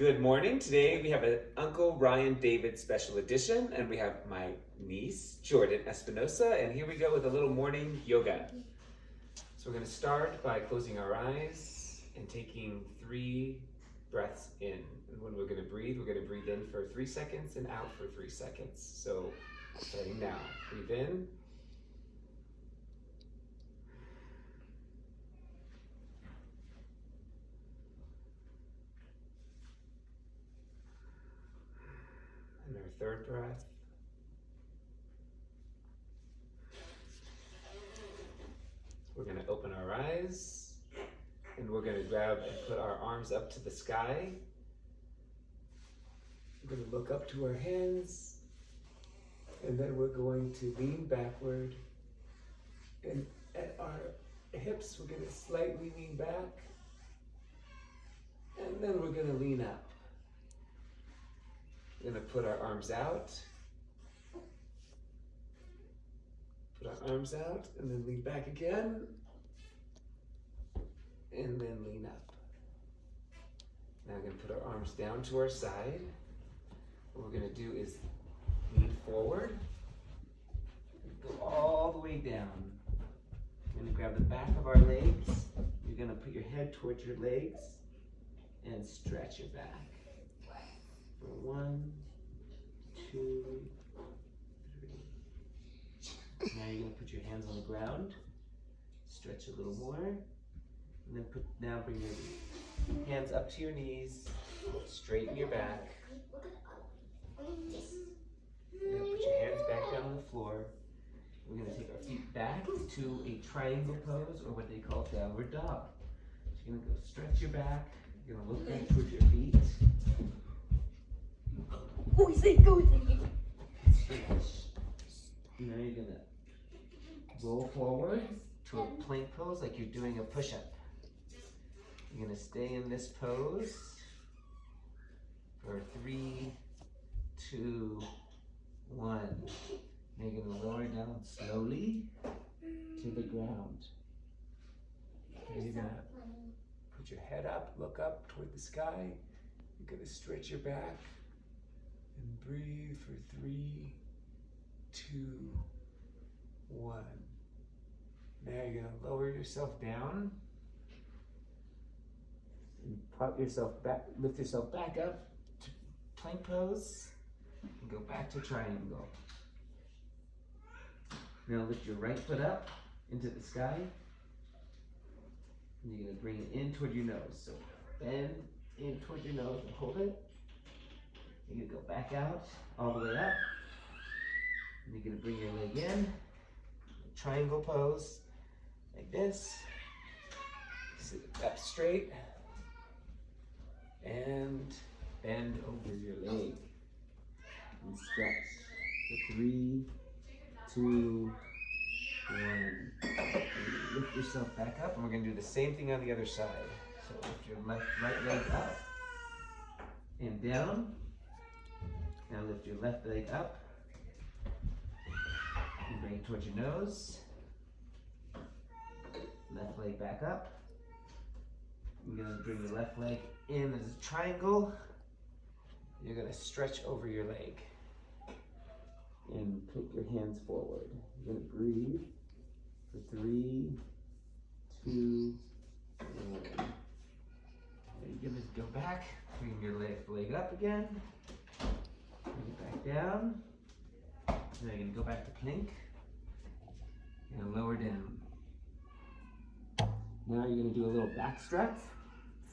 Good morning. Today we have an Uncle Ryan David special edition, and we have my niece, Jordyn Espinosa, and here we go with a little morning yoga. So we're going to start by closing our eyes and taking 3 breaths in. And when we're going to breathe in for 3 seconds and out for 3 seconds. So starting now, breathe in. And our third breath. We're going to open our eyes and we're going to grab and put our arms up to the sky. We're going to look up to our hands and then we're going to lean backward, and at our hips we're going to slightly lean back, and then we're going to lean up. We're going to put our arms out, put our arms out, and then lean back again, and then lean up. Now we're going to put our arms down to our side. What we're going to do is lean forward, go all the way down. You're going to grab the back of our legs. You're going to put your head towards your legs and stretch your back. For 1, 2, 3. Now you're going to put your hands on the ground, stretch a little more, and then bring your hands up to your knees, straighten your back. Now put your hands back down on the floor. We're going to take our feet back to a triangle pose, or what they call downward dog. So you're going to go stretch your back. You're going to look back towards your feet. Stretch. Now you're going to roll forward to a plank pose like you're doing a push-up. You're going to stay in this pose for 3, 2, 1. Now you're going to lower down slowly to the ground. Now you're going to put your head up, look up toward the sky. You're going to stretch your back and breathe for 3, 2, 1. Now you're going to lower yourself down and prop yourself back, lift yourself back up to plank pose and go back to triangle. Now lift your right foot up into the sky, and you're going to bring it in toward your nose. So bend in toward your nose and hold it. You're going to go back out, all the way up. And you're going to bring your leg in, triangle pose, like this. Sit up straight, and bend over your leg. And stretch for 3, 2, 1. Lift yourself back up, and we're going to do the same thing on the other side. So lift your right leg up and down. Now lift your left leg up and bring it towards your nose. Left leg back up. You're going to bring your left leg in as a triangle. You're going to stretch over your leg and put your hands forward. You're going to breathe for 3, 2, 1. And you're going to go back, bring your left leg up again. Bring it back down. Now you're going to go back to plank. You're going to lower down. Now you're going to do a little back stretch.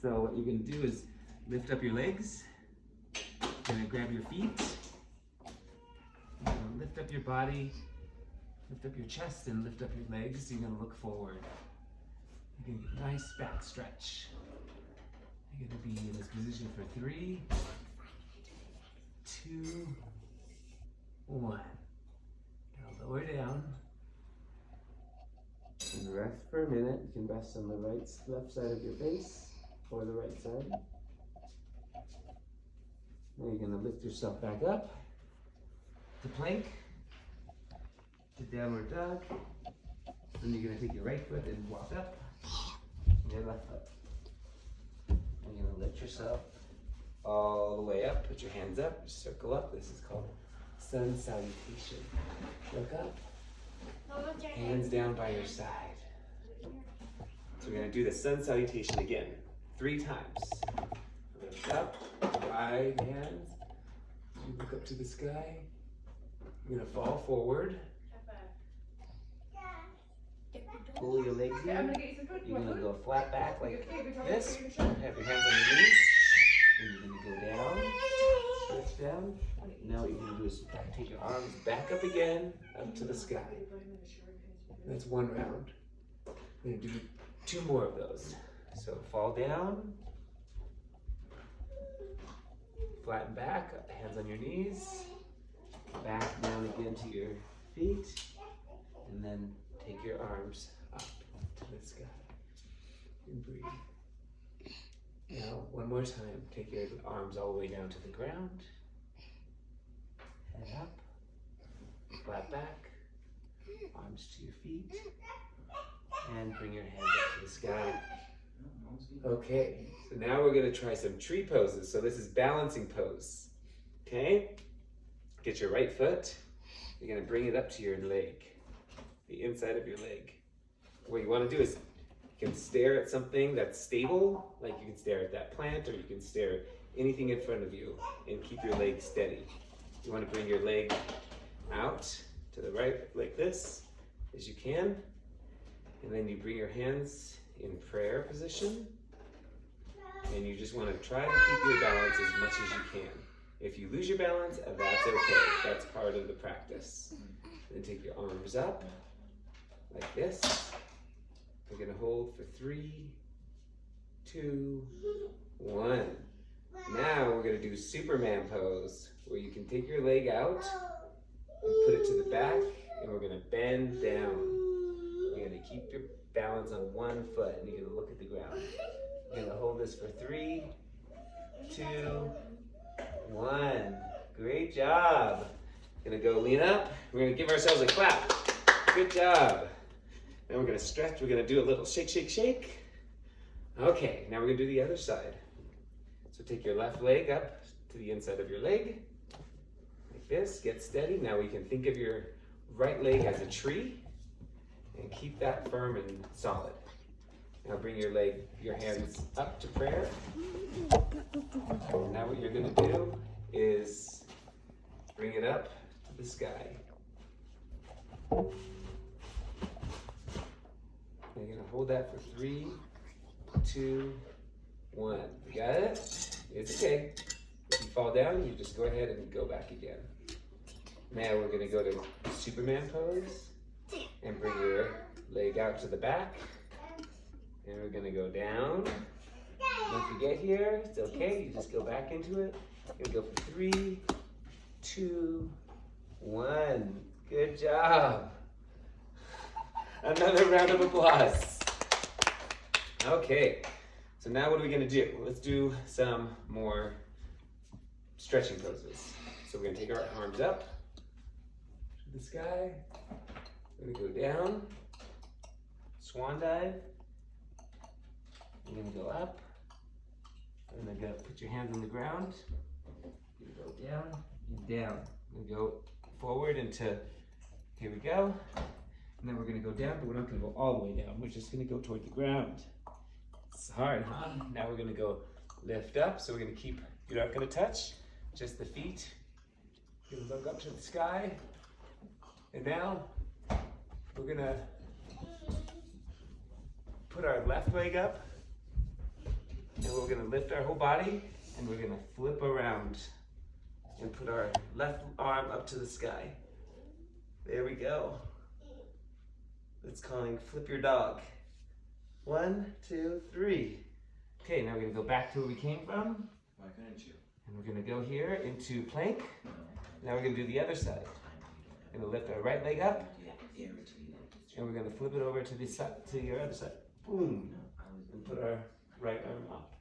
So what you're going to do is lift up your legs. You're going to grab your feet. You're going to lift up your body, lift up your chest, and lift up your legs. You're going to look forward. You're going to get a nice back stretch. You're going to be in this position for 3, 2, 1. Now lower down and rest for a minute. You can rest on the left side of your face or the right side. Now you're going to lift yourself back up to plank, to downward dog. Then you're going to take your right foot and walk up, and your left foot. And you're going to lift yourself all the way up. Put your hands up, circle up. This is called sun salutation. Look up, hands down by your side. So we're gonna do the sun salutation again, 3 times. Lift up, wide hands. You look up to the sky. You're gonna fall forward. Pull your legs in. You're gonna go flat back like this. Have your hands on your knees. And you're gonna go down, stretch down. Now what you're gonna do is take your arms back up again, up to the sky. That's 1 round. We're gonna do 2 more of those. So fall down, flatten back, hands on your knees, Back down again to your feet. and then take your arms up to the sky and breathe. Now, 1 more time, take your arms all the way down to the ground, head up, flat back, arms to your feet, and bring your hands up to the sky. Okay, so now we're gonna try some tree poses. So this is balancing pose, okay? Get your right foot, you're gonna bring it up to your leg, the inside of your leg. What you wanna do is, you can stare at something that's stable, like you can stare at that plant, or you can stare at anything in front of you and keep your leg steady. You wanna bring your leg out to the right like this, as you can, and then you bring your hands in prayer position, and you just want to try to keep your balance as much as you can. If you lose your balance, that's okay. That's part of the practice. Then take your arms up like this. We're gonna hold for 3, 2, 1. Now we're gonna do Superman pose, where you can take your leg out and put it to the back, and we're gonna bend down. You're gonna keep your balance on 1 foot, and you're gonna look at the ground. You're gonna hold this for 3, 2, 1. Great job. Gonna go lean up. We're gonna give ourselves a clap. Good job. Now we're gonna stretch. We're gonna do a little shake, shake, shake. Okay, now we're gonna do the other side. So take your left leg up to the inside of your leg, like this. Get steady. Now we can think of your right leg as a tree, and keep that firm and solid. Now bring your hands up to prayer. Now what you're gonna do is bring it up to the sky. You're gonna hold that for 3, 2, 1. You got it? It's okay. If you fall down, you just go ahead and go back again. Now we're gonna go to Superman pose. And bring your leg out to the back. And we're gonna go down. Don't forget here, it's okay, you just go back into it. You're gonna go for 3, 2, 1. Good job. Another round of applause. Okay, so now what are we gonna do? Let's do some more stretching poses. So we're gonna take our arms up to the sky. We're gonna go down, swan dive. We're gonna go up. We're gonna put your hands on the ground. You're gonna go down and down. We're gonna go forward into, here we go. And then we're gonna go down, but we're not gonna go all the way down. We're just gonna go toward the ground. It's hard, huh? Now we're gonna go lift up. So we're gonna keep, you're not gonna touch, just the feet. You're gonna look up to the sky. And now, we're gonna put our left leg up, and we're gonna lift our whole body, and we're gonna flip around and put our left arm up to the sky. There we go. It's calling flip your dog. 1, 2, 3. Okay, now we're gonna go back to where we came from. Why couldn't you? And we're gonna go here into plank. Now we're gonna do the other side. We're gonna lift our right leg up, and we're gonna flip it over to the side, to your other side. Boom. And put our right arm up.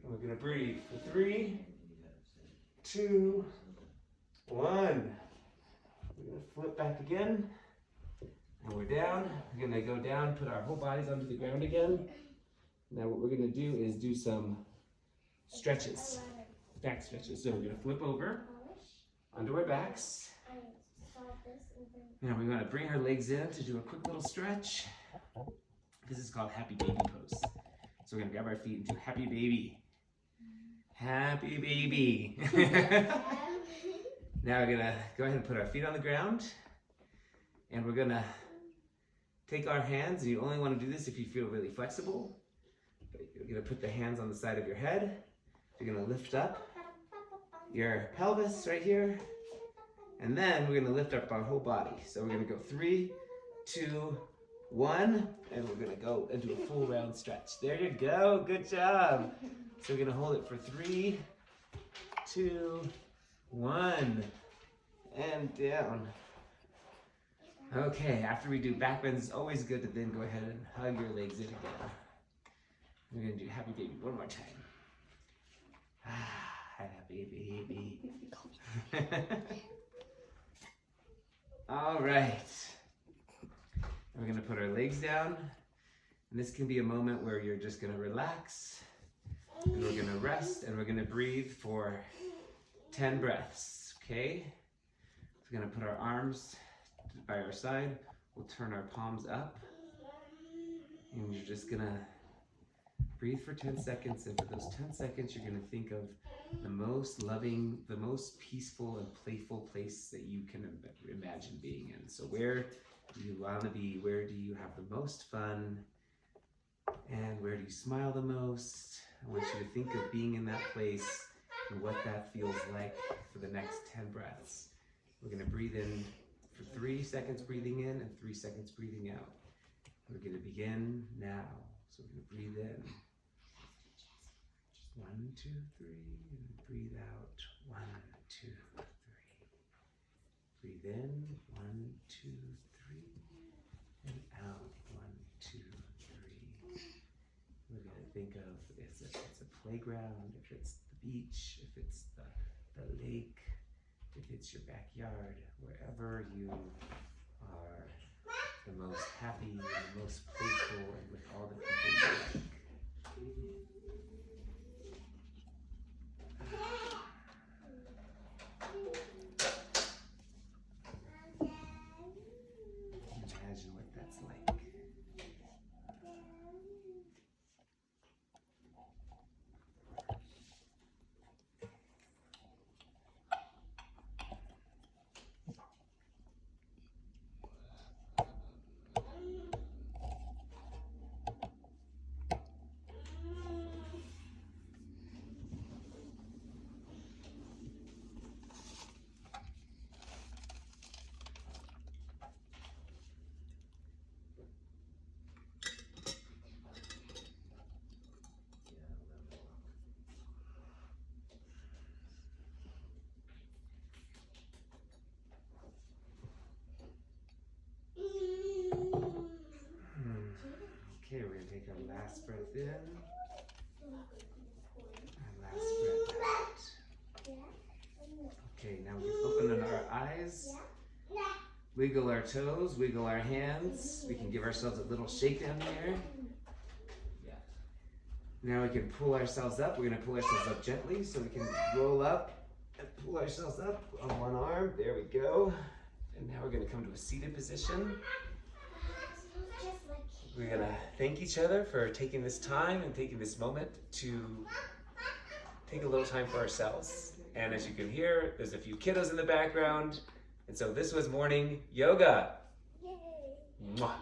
And we're gonna breathe for 3, 2, 1. We're gonna flip back again. And we're down. We're gonna go down, put our whole bodies onto the ground again. Now what we're gonna do is do some stretches, back stretches. So we're gonna flip over onto our backs. Now we want to bring our legs in to do a quick little stretch. This is called happy baby pose. So we're gonna grab our feet and do happy baby. Happy baby. Now we're gonna go ahead and put our feet on the ground, and we're gonna take our hands, and you only want to do this if you feel really flexible. You're gonna put the hands on the side of your head. You're gonna lift up your pelvis right here, and then we're gonna lift up our whole body. So we're gonna go 3, 2, 1, and we're gonna go and do a full round stretch. There you go, good job. So we're gonna hold it for 3, 2, 1, and down. Okay, after we do back bends, it's always good to then go ahead and hug your legs in again. We're gonna do happy baby one more time. Happy baby. All right. We're gonna put our legs down. And this can be a moment where you're just gonna relax, and we're gonna rest, and we're gonna breathe for 10 breaths, okay? We're gonna put our arms by our side. We'll turn our palms up, and you're just gonna breathe for 10 seconds, and for those 10 seconds, you're gonna think of the most loving, the most peaceful and playful place that you can imagine being in. So where do you wanna be? Where do you have the most fun? And where do you smile the most? I want you to think of being in that place and what that feels like for the next 10 breaths. We're gonna breathe in for 3 seconds breathing in and 3 seconds breathing out. We're gonna begin now. So we're gonna breathe in. 1, 2, 3, and breathe out. 1, 2, 3. Breathe in. 1, 2, 3, and out. 1, 2, 3. We're gonna think of if it's a playground, if it's the beach, if it's the lake, if it's your backyard, wherever you are the most happy and the most playful and with all the people you like. Imagine what that's like. Okay, we're gonna take our last breath in, our last breath out. Okay, now we open our eyes, wiggle our toes, wiggle our hands. We can give ourselves a little shake down here. Now we can pull ourselves up. We're gonna pull ourselves up gently so we can roll up and pull ourselves up on one arm. There we go. And now we're gonna come to a seated position. We're gonna thank each other for taking this time and taking this moment to take a little time for ourselves. And as you can hear, there's a few kiddos in the background. And so this was morning yoga. Yay. Mwah.